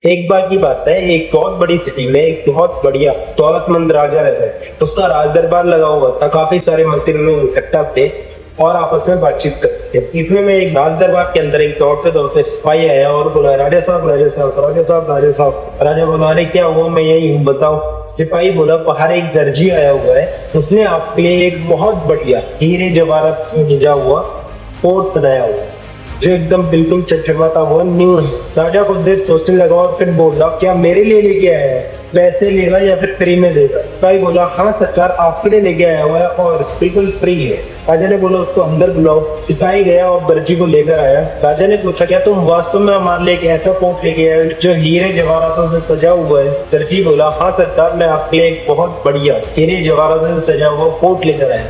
एक बार की बात है, एक बहुत बड़ी सिटी में एक बहुत बढ़िया दौलतमंद राजा रहता है। उसका राज दरबार लगा हुआ था, काफी सारे मंत्री लोग इकट्ठा थे और आपस में बातचीत करते थे। इतने में एक राज दरबार के अंदर एक दौड़ते दौड़ते सिपाही आया और बोला, राजा साहब राजा साहब राजा साहब राजा साहब। राजा बोला, अरे क्या हुआ, मैं यही हूँ, बताओ। सिपाही बोला, बाहर एक दर्जी आया हुआ है, उसने आपके लिए एक बहुत बढ़िया हीरे जवाहरात से सजा हुआ कोट बनाया हुआ है, जो एकदम बिल्कुल चमचमाता हुआ न्यू है। राजा कुछ देर सोचने लगा और फिर बोला, क्या मेरे लिए लेके आया है, पैसे लेगा या फिर फ्री में देगा? भाई बोला, हाँ सरकार, आपके लिए लेके आया हुआ है और बिल्कुल फ्री है। राजा ने बोला, उसको अंदर बुलाओ। सिपाही गया और दर्जी को लेकर आया। राजा ने पूछा, क्या तुम वास्तव में हमारे लिए एक ऐसा कोट लेके आए जो हीरे जवाहरातों से सजा हुआ है? दर्जी बोला, हाँ सरकार, मैं आपके लिए एक बहुत बढ़िया हीरे जवाहरातों से सजा हुआ कोट लेकर आया।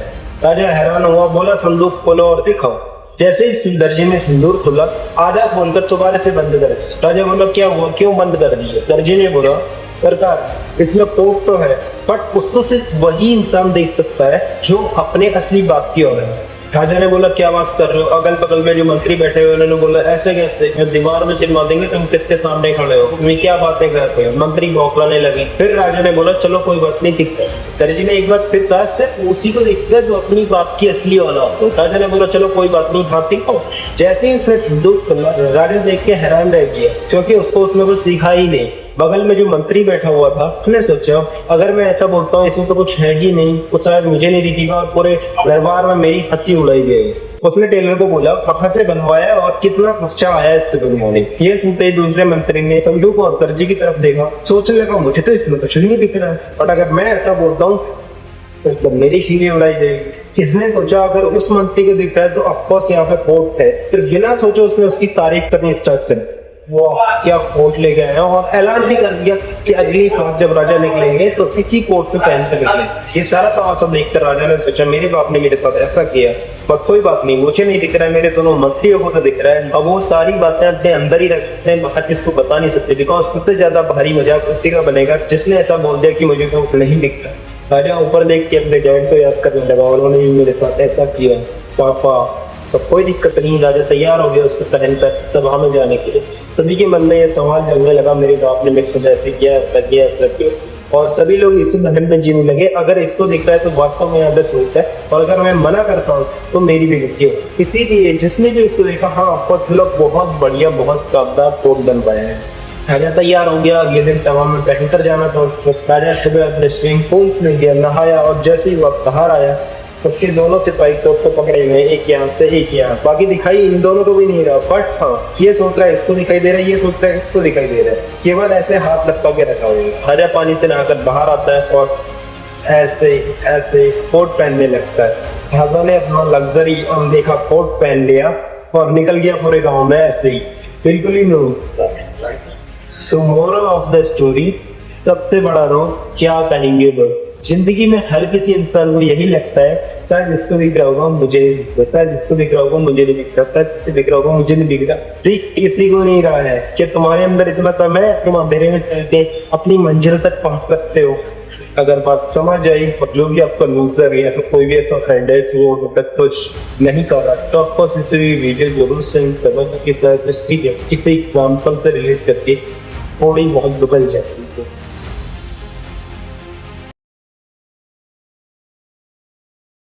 राजा हैरान हुआ, बोला, संदूक खोलो और दिखाओ। जैसे ही दर्जी ने सिंदूर खोला, आधा खोलकर दोबारा से बंद कर दिया। राजा बोला, क्या हुआ, क्यों बंद कर दिया? दर्जी ने बोला, सरकार, इसमें कोट तो है, बट उसको सिर्फ वही इंसान देख सकता है जो अपने असली बाप की औरत है। राजा ने बोला, क्या बात कर रहे हो? अगल बगल में जो मंत्री बैठे हुए उन्होंने बोला, ऐसे कैसे, दीवार में चिन्ह देंगे, तुम किसके सामने खड़े हो, तुम क्या बातें करते हो? मंत्री बौखलाने लगे। फिर राजा ने बोला, चलो कोई बात नहीं, दिखता है। दर्जी ने एक बार फिर कहा, सिर्फ उसी को देखता है जो अपनी बाप की असली औलाद। तो राजा ने बोला, चलो कोई बात नहीं, हाँ दिखाओ। जैसे ही उसने सिंदूक खोला, राजा देख के हैरान रह गया, क्योंकि उसको उसमें कुछ दिखा ही नहीं। बगल में जो मंत्री बैठा हुआ था, उसने सोचा, अगर मैं ऐसा बोलता हूँ इसमें तो कुछ है ही नहीं, तो शायद मुझे नहीं दिखेगा और पूरे दरबार में मेरी हंसी उड़ाई गई। उसने टेलर को बोला, कहाँ से बनवाया और कितना खर्चा आया इससे बनवाने? ये सुनते ही दूसरे मंत्री ने संदूक और दर्जी की तरफ देखा, सोचने लगा, मुझे तो इसमें कुछ नहीं दिख रहा है, और अगर मैं ऐसा बोलता हूँ तो मेरी शीरें उड़ाई जाएगी। इसने सोचा, अगर उस मंत्री को दिख रहा है तो ऑफकोर्स यहाँ पे कोर्ट है। फिर बिना सोचे उसने उसकी तारीफ करनी स्टार्ट कर दी। वो क्या कोट ले गए हैं और ऐलान भी कर दिया कि अगली बार जब राजा निकलेंगे तो इसी कोट में पहन कर निकले। ये सारा तमाशा देखकर राजा ने सोचा, मेरे बाप ने मेरे साथ ऐसा किया, पर कोई बात नहीं, मुझे नहीं दिख रहा है, मेरे दोनों मंत्रियों को तो दिख रहा है। अब वो सारी बातें अपने अंदर ही रख सकते हैं, बाहर किसको बता नहीं सकते, बिकॉज सबसे ज्यादा भारी मजाक उसी का बनेगा जिसने ऐसा बोल दिया कि मुझे तो नहीं दिखता। राजा ऊपर देख के अपने डैड को याद करने लगा, उन्होंने भी मेरे साथ ऐसा किया पापा। तो कोई दिक्कत नहीं, राजा तैयार हो गया उसको पहनकर सभा में जाने के लिए। सभी के मन में यह सवाल जगने लगा, मेरे बाप ने मेरे साथ ऐसे किया, ऐसा किया, ऐसा किया, और सभी लोग इस महल में जीने लगे। अगर इसको दिख रहा है तो वास्तव में यहाँ पे सोच है, और अगर मैं मना करता हूँ तो मेरी भी गलती हो। इसीलिए जिसने भी उसको देखा, हाँ आपको लोग बहुत बढ़िया, बहुत कामदार कोट बनवाया है। राजा तैयार हो गया, अगले दिन सभा में पहनकर जाना था उसको। राजा सुबह अपने स्विमिंग पूल में गया, नहाया, और जैसे ही वह बाहर आया, उसके दोनों सिपाही कोट को पकड़े हुए, एक यहाँ से एक यहाँ। बाकी दिखाई इन दोनों को भी नहीं रहा, बट हाँ ये सोच रहा है इसको दिखाई दे रहा है, ये सोच रहा है इसको दिखाई दे रहा है। केवल ऐसे हाथ लटका के रखा हुआ है। राजा पानी से नहाकर बाहर आता है और ऐसे ऐसे कोट पहनने लगता है। राजा ने अपना लग्जरी अनदेखा कोट पहन लिया और निकल गया पूरे गाँव में ऐसे ही, बिल्कुल ही no. So moral of the story, सबसे बड़ा रोग क्या कहेंगे वो? जिंदगी में हर किसी इंसान को यही लगता है, शायद इसको दिख रहा होगा मुझे नहीं दिख रहा, शायद इसको दिख रहा होगा मुझे नहीं दिख रहा, शायद इसको दिख रहा होगा मुझे नहीं दिख रहा। ठीक किसी को नहीं रहा है कि तुम्हारे अंदर इतना दम है, तुम अंधेरे में चल के अपनी मंजिल तक पहुंच सकते हो। अगर बात समझ आई, जो भी आपका लूजर है या फिर कोई भी ऐसा फ्रेंड है जो तक कुछ नहीं कर रहा, तो ऑफकोर्स इसे भी वीडियो जरूर सेंड करना, ताकि शायद किसी एग्जाम्पल से रिलेट करके थोड़ी बहुत बदल जाए।